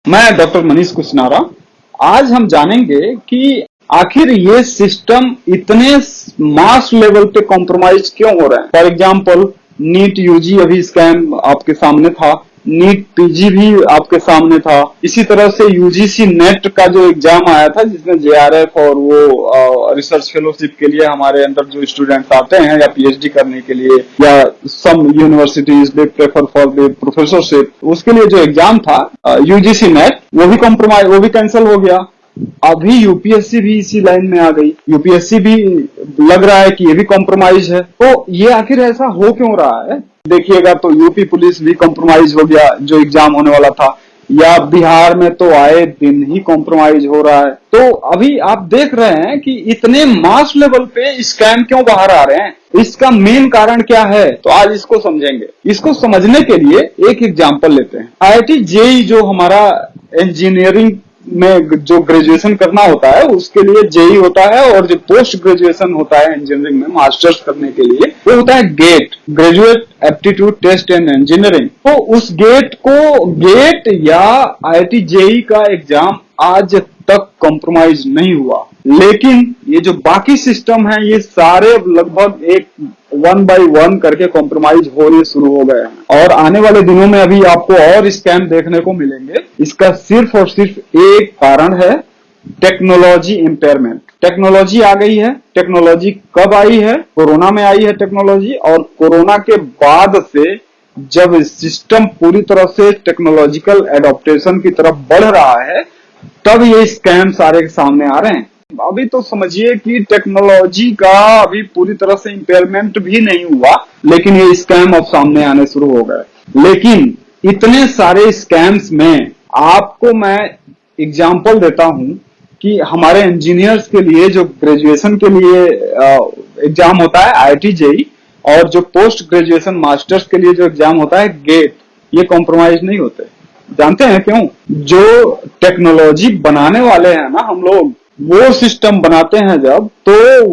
मैं डॉक्टर मनीष कुशनारा। आज हम जानेंगे कि आखिर ये सिस्टम इतने मास लेवल पे कॉम्प्रोमाइज क्यों हो रहे हैं। फॉर एग्जांपल नीट यूजी अभी स्कैम आपके सामने था, नीट पीजी भी आपके सामने था। इसी तरह से यूजीसी नेट का जो एग्जाम आया था जिसमें जेआरएफ और वो रिसर्च फेलोशिप के लिए हमारे अंदर जो स्टूडेंट्स आते हैं या पीएचडी करने के लिए या some universities they prefer for the professorship, उसके लिए जो एग्जाम था यूजीसी नेट, वो भी कैंसिल हो गया। अभी यूपीएससी भी इसी लाइन में आ गई। यूपीएससी भी लग रहा है कि ये भी कॉम्प्रोमाइज है। तो ये आखिर ऐसा हो क्यों रहा है? देखिएगा तो यूपी पुलिस भी कॉम्प्रोमाइज हो गया जो एग्जाम होने वाला था, या बिहार में तो आए दिन ही कॉम्प्रोमाइज हो रहा है। तो अभी आप देख रहे हैं कि इतने मास लेवल पे स्कैम क्यों बाहर आ रहे हैं, इसका मेन कारण क्या है। तो आज इसको समझेंगे। इसको समझने के लिए एक एग्जांपल लेते हैं। आईआईटी जेईई जो हमारा इंजीनियरिंग में जो ग्रेजुएशन करना होता है उसके लिए जेई होता है, और जो पोस्ट ग्रेजुएशन होता है इंजीनियरिंग में मास्टर्स करने के लिए वो होता है GATE, graduate aptitude test in engineering. तो उस गेट या आईआईटी जेई का एग्जाम आज तक कॉम्प्रोमाइज नहीं हुआ। लेकिन ये जो बाकी सिस्टम है ये सारे लगभग एक 1 by 1 करके कॉम्प्रोमाइज होने शुरू हो गए हैं, और आने वाले दिनों में अभी आपको और स्कैम देखने को मिलेंगे। इसका सिर्फ और सिर्फ एक कारण है, टेक्नोलॉजी इंपेयरमेंट। टेक्नोलॉजी आ गई है। टेक्नोलॉजी कब आई है? कोरोना में आई है टेक्नोलॉजी, और कोरोना के बाद से जब सिस्टम पूरी तरह से टेक्नोलॉजिकल एडॉप्टेशन की तरफ बढ़ रहा है तब ये स्कैम सारे सामने आ रहे हैं। अभी तो समझिए कि टेक्नोलॉजी का अभी पूरी तरह से इंपेयरमेंट भी नहीं हुआ, लेकिन ये स्कैम अब सामने आने शुरू हो गए। लेकिन इतने सारे स्कैम्स में आपको मैं एग्जांपल देता हूं कि हमारे इंजीनियर्स के लिए जो ग्रेजुएशन के लिए एग्जाम होता है आईआईटी जेईई, और जो पोस्ट ग्रेजुएशन मास्टर्स के लिए जो एग्जाम होता है गेट, ये कॉम्प्रोमाइज नहीं होते। जानते हैं क्यों? जो टेक्नोलॉजी बनाने वाले हैं ना हम लोग, वो सिस्टम बनाते हैं जब, तो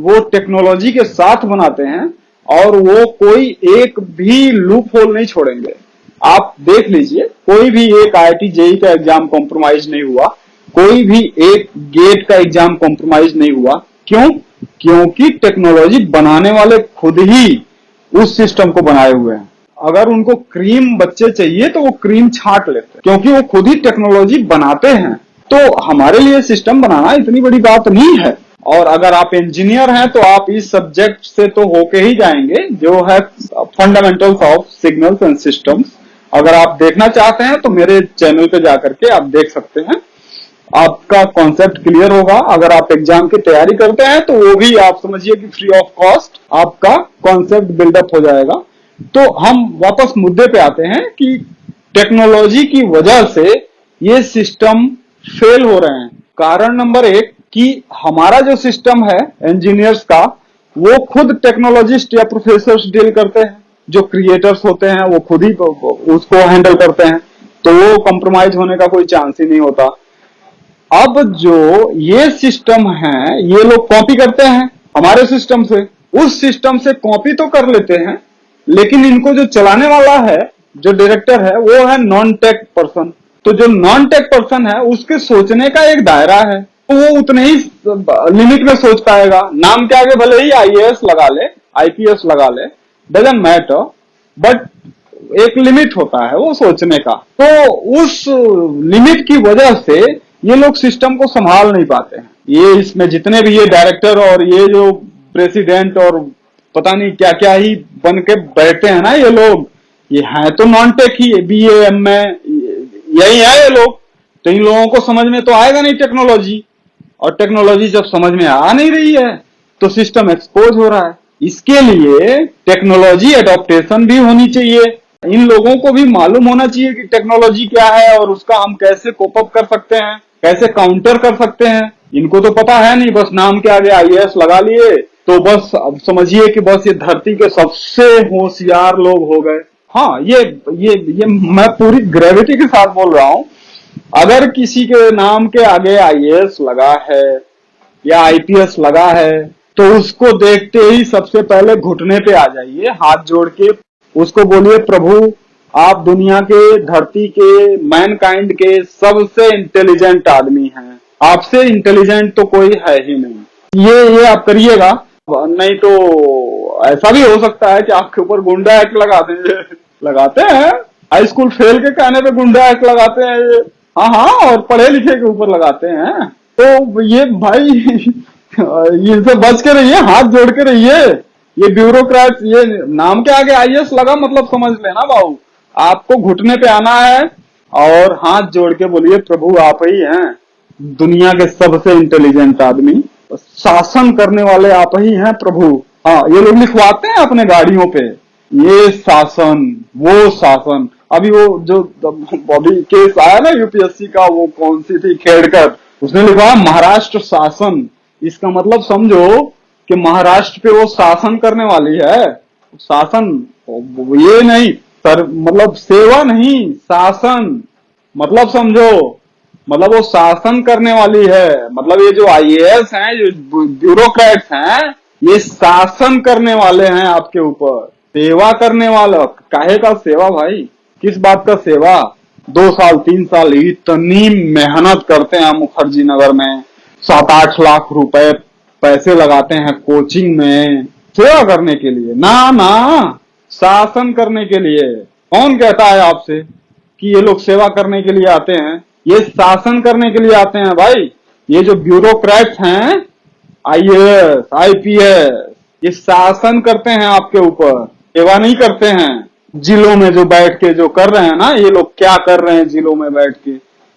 वो टेक्नोलॉजी के साथ बनाते हैं, और वो कोई एक भी लूप होल नहीं छोड़ेंगे। आप देख लीजिए, कोई भी एक आईआईटी जेईई का एग्जाम कॉम्प्रोमाइज नहीं हुआ, कोई भी एक गेट का एग्जाम कॉम्प्रोमाइज नहीं हुआ। क्यों? क्योंकि टेक्नोलॉजी बनाने वाले खुद ही उस सिस्टम को बनाए हुए हैं। अगर उनको क्रीम बच्चे चाहिए तो वो क्रीम छांट लेते हैं, क्योंकि वो खुद ही टेक्नोलॉजी बनाते हैं। तो हमारे लिए सिस्टम बनाना इतनी बड़ी बात नहीं है। और अगर आप इंजीनियर हैं तो आप इस सब्जेक्ट से तो होके ही जाएंगे, जो है fundamentals of signals and systems. अगर आप देखना चाहते हैं तो मेरे चैनल पे जाकर के आप देख सकते हैं, आपका कॉन्सेप्ट क्लियर होगा। अगर आप एग्जाम की तैयारी करते हैं तो वो भी आप समझिए कि फ्री ऑफ कॉस्ट आपका कॉन्सेप्ट बिल्डअप हो जाएगा। तो हम वापस मुद्दे पे आते हैं कि टेक्नोलॉजी की वजह से ये सिस्टम फेल हो रहे हैं। कारण नंबर 1 कि हमारा जो सिस्टम है इंजीनियर्स का, वो खुद टेक्नोलॉजिस्ट या प्रोफेसर्स डील करते हैं। जो क्रिएटर्स होते हैं वो खुद ही उसको हैंडल करते हैं, तो वो कॉम्प्रोमाइज होने का कोई चांस ही नहीं होता। अब जो ये सिस्टम है ये लोग कॉपी करते हैं हमारे सिस्टम से। उस सिस्टम से कॉपी तो कर लेते हैं, लेकिन इनको जो चलाने वाला है, जो डायरेक्टर है, वो है नॉन टेक पर्सन। तो जो नॉन टेक पर्सन है उसके सोचने का एक दायरा है, तो वो उतने ही लिमिट में सोच पाएगा। नाम के आगे भले ही आईएएस लगा ले, आईपीएस लगा ले, डजंट मैटर, बट एक लिमिट होता है वो सोचने का। तो उस लिमिट की वजह से ये लोग सिस्टम को संभाल नहीं पाते हैं। ये इसमें जितने भी ये डायरेक्टर और ये जो प्रेसिडेंट और पता नहीं क्या क्या ही बन के बैठे हैं ना ये लोग, ये हैं तो नॉन टेक ही, बीए एमए यही है ये लोग। तो इन लोगों को समझ में तो आएगा नहीं टेक्नोलॉजी, और टेक्नोलॉजी जब समझ में आ नहीं रही है तो सिस्टम एक्सपोज हो रहा है। इसके लिए टेक्नोलॉजी एडॉप्टेशन भी होनी चाहिए। इन लोगों को भी मालूम होना चाहिए कि टेक्नोलॉजी क्या है और उसका हम कैसे कोप अप कर सकते हैं, कैसे काउंटर कर सकते हैं। इनको तो पता है नहीं, बस नाम के आगे आईएएस लगा लिए तो बस अब समझिए कि बस ये धरती के सबसे होशियार लोग हो गए। हाँ, ये मैं पूरी ग्रेविटी के साथ बोल रहा हूं। अगर किसी के नाम के आगे आईएएस लगा है या आईपीएस लगा है तो उसको देखते ही सबसे पहले घुटने पे आ जाइए, हाथ जोड़ के उसको बोलिए, प्रभु आप दुनिया के, धरती के, मैनकाइंड के सबसे इंटेलिजेंट आदमी हैं। आपसे इंटेलिजेंट तो कोई है ही नहीं। ये आप करिएगा, नहीं तो ऐसा भी हो सकता है कि आपके ऊपर गुंडा एक्ट लगा देंगे। लगाते हैं, हाई स्कूल फेल के कहने पे गुंडा एक्ट लगाते हैं ये। हाँ हाँ, और पढ़े लिखे के ऊपर लगाते हैं। तो ये भाई इनसे बच के रहिए, हाथ जोड़ के रहिए। ये ब्यूरोक्रेट्स, ये नाम के आगे आईएएस लगा मतलब समझ लेना बाबू, आपको घुटने पे आना है और हाथ जोड़ के बोलिए प्रभु आप ही हैं, दुनिया के सबसे इंटेलिजेंट आदमी, शासन करने वाले आप ही हैं प्रभु। हाँ, ये लोग लिखवाते हैं अपने गाड़ियों पे, ये शासन, वो शासन। अभी वो जो अभी केस आया ना यूपीएससी का, वो कौन सी थी, खेड़कर, उसने लिखा महाराष्ट्र शासन। इसका मतलब समझो कि महाराष्ट्र पे वो शासन करने वाली है। शासन ये नहीं सर, मतलब सेवा नहीं, शासन, मतलब समझो, मतलब वो शासन करने वाली है। मतलब ये जो आईएएस हैं, जो ब्यूरोक्रेट्स हैं, ये शासन करने वाले हैं आपके ऊपर, सेवा करने वाला। काहे का सेवा भाई, किस बात का सेवा? 2 साल 3 साल इतनी मेहनत करते हैं मुखर्जी नगर में, 7-8 लाख रुपए पैसे लगाते हैं कोचिंग में सेवा करने के लिए, ना ना, शासन करने के लिए। कौन कहता है आपसे कि ये लोग सेवा करने के लिए आते हैं? ये शासन करने के लिए आते हैं भाई। ये जो ब्यूरोक्रेट्स हैं, आईएएस आईपीएस, ये शासन करते हैं आपके ऊपर, सेवा नहीं करते हैं। जिलों में जो बैठ के जो कर रहे हैं ना, ये लोग क्या कर रहे हैं जिलों में बैठ के,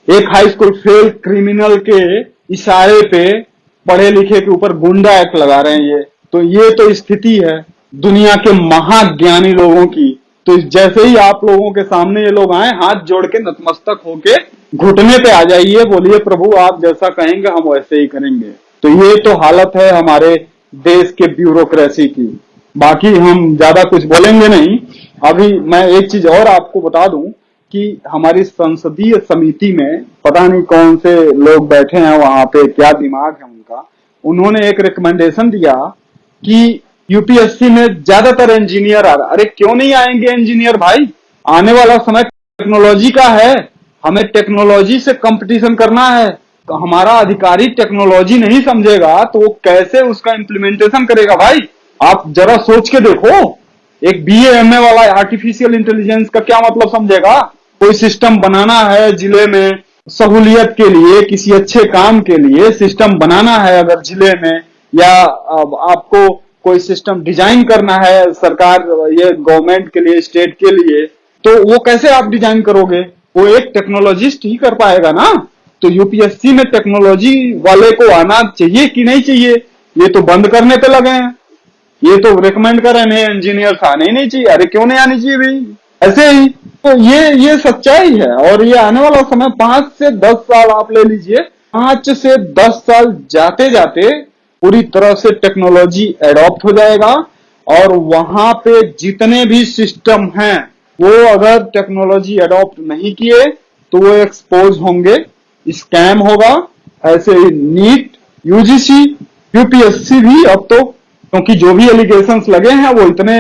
एक हाई स्कूल फेल क्रिमिनल के इशारे पे पढ़े लिखे के ऊपर गुंडा एक्ट लगा रहे हैं। ये तो स्थिति है दुनिया के महाज्ञानी लोगों की। तो जैसे ही आप लोगों के सामने ये लोग आए, हाथ जोड़ के नतमस्तक होके घुटने पे आ जाइए, बोलिए प्रभु आप जैसा कहेंगे हम वैसे ही करेंगे। तो ये तो हालत है हमारे देश के ब्यूरोक्रेसी की। बाकी हम ज्यादा कुछ बोलेंगे नहीं। अभी मैं एक चीज और आपको बता दूं कि हमारी संसदीय समिति में पता नहीं कौन से लोग बैठे हैं वहां पे, क्या दिमाग है उनका, उन्होंने एक रिकमेंडेशन दिया कि यूपीएससी में ज्यादातर इंजीनियर आ रहा। अरे क्यों नहीं आएंगे इंजीनियर भाई? आने वाला समय टेक्नोलॉजी का है, हमें टेक्नोलॉजी से कंपटीशन करना है। तो हमारा अधिकारी टेक्नोलॉजी नहीं समझेगा तो वो कैसे उसका इम्प्लीमेंटेशन करेगा भाई? आप जरा सोच के देखो, एक बीए एमए वाला आर्टिफिशियल इंटेलिजेंस का क्या मतलब समझेगा? कोई सिस्टम बनाना है जिले में सहूलियत के लिए, किसी अच्छे काम के लिए सिस्टम बनाना है अगर जिले में, या आपको कोई सिस्टम डिजाइन करना है सरकार, ये गवर्नमेंट के लिए, स्टेट के लिए, तो वो कैसे आप डिजाइन करोगे? वो एक टेक्नोलॉजिस्ट ही कर पाएगा ना। तो यूपीएससी में टेक्नोलॉजी वाले को आना चाहिए कि नहीं चाहिए? ये तो बंद करने पे लगे हैं, ये तो रिकमेंड कर रहे हैं इंजीनियर्स आने ही नहीं चाहिए। अरे क्यों नहीं आनी चाहिए भाई? ऐसे ही तो ये सच्चाई है। और ये आने वाला समय 5 से 10 साल आप ले लीजिए, 5 से 10 साल जाते जाते पूरी तरह से टेक्नोलॉजी एडॉप्ट हो जाएगा। और वहां पे जितने भी सिस्टम हैं वो अगर टेक्नोलॉजी एडॉप्ट नहीं किए तो वो एक्सपोज होंगे, स्कैम होगा। ऐसे ही नीट, यूजीसी, यूपीएससी भी अब तो, क्योंकि जो भी एलिगेशंस लगे हैं वो इतने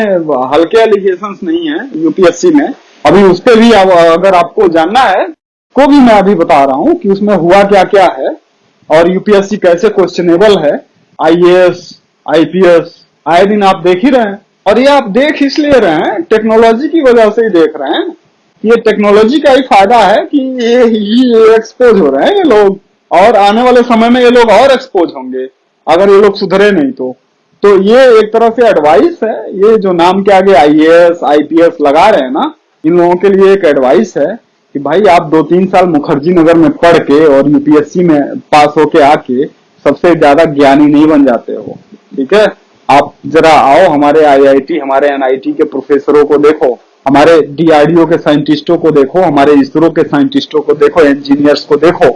हल्के एलिगेशंस नहीं है यूपीएससी में। अभी उस पर भी अगर आपको जानना है को भी मैं अभी बता रहा हूं कि उसमें हुआ क्या क्या है और यूपीएससी कैसे क्वेश्चनेबल है। आईएएस आईपीएस आए दिन आप देख ही रहे हैं, और ये आप देख इसलिए रहे हैं, टेक्नोलॉजी की वजह से ही देख रहे हैं। ये टेक्नोलॉजी का ही फायदा है कि ये एक्सपोज हो रहे हैं ये लोग, और आने वाले समय में ये लोग और एक्सपोज होंगे अगर ये लोग सुधरे नहीं तो ये एक तरह से एडवाइस है। ये जो नाम के आगे आईएएस आईपीएस लगा रहे हैं ना, इन लोगों के लिए एक एडवाइस है कि भाई आप 2-3 साल मुखर्जी नगर में पढ़ के और यूपीएससी में पास होके आके सबसे ज्यादा ज्ञानी नहीं बन जाते हो, ठीक है? आप जरा आओ, हमारे आईआईटी, हमारे एनआईटी के प्रोफेसरों को देखो, हमारे डीआरडीओ के साइंटिस्टों को देखो, हमारे इसरो के साइंटिस्टों को देखो, इंजीनियर्स को देखो,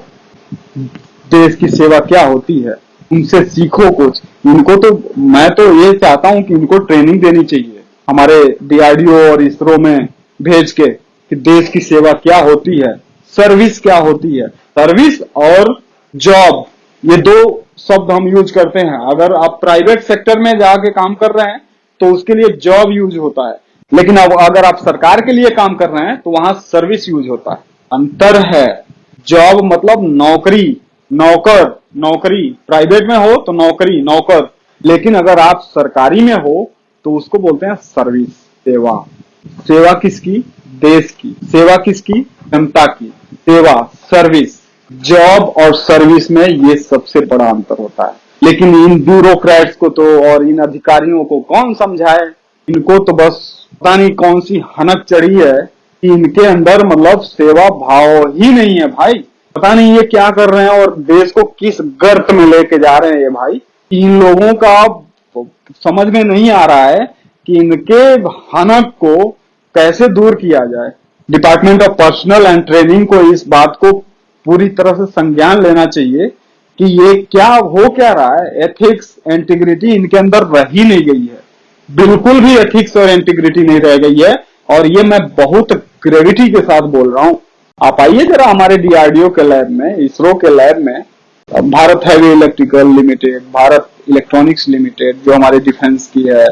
देश की सेवा क्या होती है, उनसे सीखो कुछ। इनको तो मैं तो ये चाहता हूं कि इनको ट्रेनिंग देनी चाहिए हमारे डीआरडीओ और इसरो में भेज के कि देश की सेवा क्या होती है, सर्विस क्या होती है। सर्विस और जॉब, ये 2 शब्द हम यूज करते हैं। अगर आप प्राइवेट सेक्टर में जाके काम कर रहे हैं तो उसके लिए जॉब यूज होता है, लेकिन अब अगर आप सरकार के लिए काम कर रहे हैं तो वहां सर्विस यूज होता है। अंतर है। जॉब मतलब नौकरी, नौकर, नौकरी। प्राइवेट में हो तो नौकरी, नौकर। लेकिन अगर आप सरकारी में हो तो उसको बोलते हैं सर्विस, सेवा। सेवा किसकी? देश की। सेवा किसकी? जनता की। सेवा, सर्विस। जॉब और सर्विस में ये सबसे बड़ा अंतर होता है। लेकिन इन ब्यूरोक्रेट्स को तो और इन अधिकारियों को कौन समझाए? इनको तो बस पता नहीं कौन सी हनक चढ़ी है कि इनके अंदर मतलब सेवा भाव ही नहीं है भाई। पता नहीं ये क्या कर रहे हैं और देश को किस गर्त में लेके जा रहे हैं ये भाई। इन लोगों का समझ में नहीं आ रहा है कि इनके हनक को कैसे दूर किया जाए। Department of personal and training को इस बात को पूरी तरह से संज्ञान लेना चाहिए कि ये क्या हो क्या रहा है। एथिक्स, इंटीग्रिटी इनके अंदर रह ही नहीं गई है। बिल्कुल भी एथिक्स और इंटीग्रिटी नहीं रह गई है। और ये मैं बहुत ग्रेविटी के साथ बोल रहा हूं। आप आइए जरा हमारे डीआरडीओ के लैब में, इसरो के लैब में। Bharat heavy electrical limited, Bharat electronics limited जो हमारे डिफेंस की है,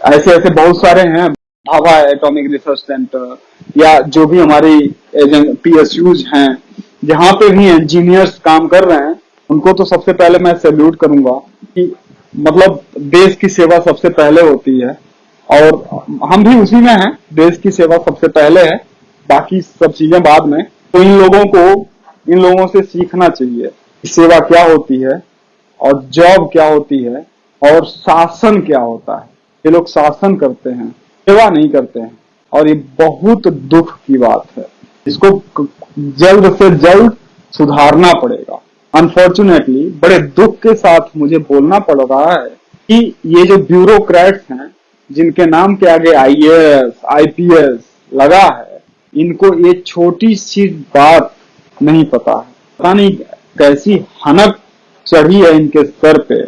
ऐसे ऐसे बहुत सारे हैं। भाभा एटॉमिक रिसर्च सेंटर, या जो भी हमारी पीएसयूज हैं जहां पे भी इंजीनियर्स काम कर रहे हैं, उनको तो सबसे पहले मैं सैल्यूट करूंगा कि मतलब देश की सेवा सबसे पहले होती है। और हम भी उसी में हैं। देश की सेवा सबसे पहले है, बाकी सब चीजें बाद में। तो इन लोगों से सीखना चाहिए कि सेवा क्या होती है और जॉब क्या होती है और शासन क्या होता है। ये लोग शासन करते हैं, सेवा नहीं करते हैं। और ये बहुत दुख की बात है। इसको जल्द से जल्द सुधारना पड़ेगा। अनफॉर्चुनेटली बड़े दुख के साथ मुझे बोलना पड़ रहा है कि ये जो ब्यूरोक्रेट्स हैं जिनके नाम के आगे आईएएस, आईपीएस लगा है, इनको ये छोटी सी बात नहीं पता है। पता नहीं कैसी हनक चढ़ी है इनके सर पे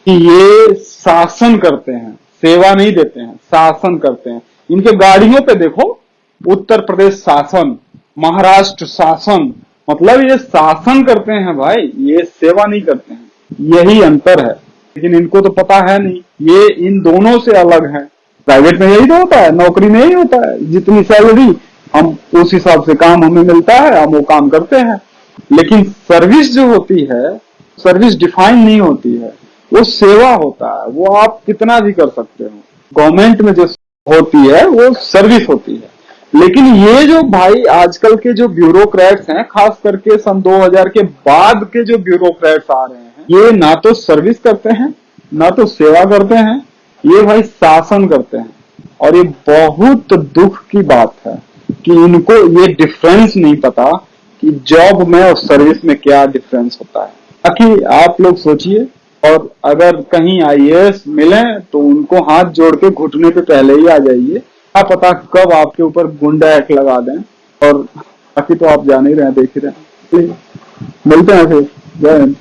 कि ये शासन करते हैं, सेवा नहीं देते हैं, शासन करते हैं। इनके गाड़ियों पे देखो, उत्तर प्रदेश शासन, महाराष्ट्र शासन। मतलब ये शासन करते हैं भाई, ये सेवा नहीं करते हैं। यही अंतर है। लेकिन इनको तो पता है नहीं, ये इन दोनों से अलग है। प्राइवेट में यही तो होता है, नौकरी में यही होता है। जितनी सैलरी हम उस हिसाब से काम हमें मिलता है, हम वो काम करते हैं। लेकिन सर्विस जो होती है, सर्विस डिफाइन नहीं होती है, वो सेवा होता है। वो आप कितना भी कर सकते हो। गवर्नमेंट में जो होती है वो सर्विस होती है। लेकिन ये जो भाई आजकल के जो ब्यूरोक्रेट्स हैं, खास करके सन 2000 के बाद के जो ब्यूरोक्रेट्स आ रहे हैं, ये ना तो सर्विस करते हैं ना तो सेवा करते हैं, ये भाई शासन करते हैं। और ये बहुत दुख की बात है कि इनको ये डिफरेंस नहीं पता कि जॉब में और सर्विस में क्या डिफरेंस होता है। बाकी आप लोग सोचिए, और अगर कहीं आईएएस मिले तो उनको हाथ जोड़ के घुटने पे पहले ही आ जाइए। क्या पता कब आपके ऊपर गुंडा एक्ट लगा दें। और बाकी तो आप जान ही रहे हैं, देख ही रहे हैं। मिलते हैं फिर। जय हिंद।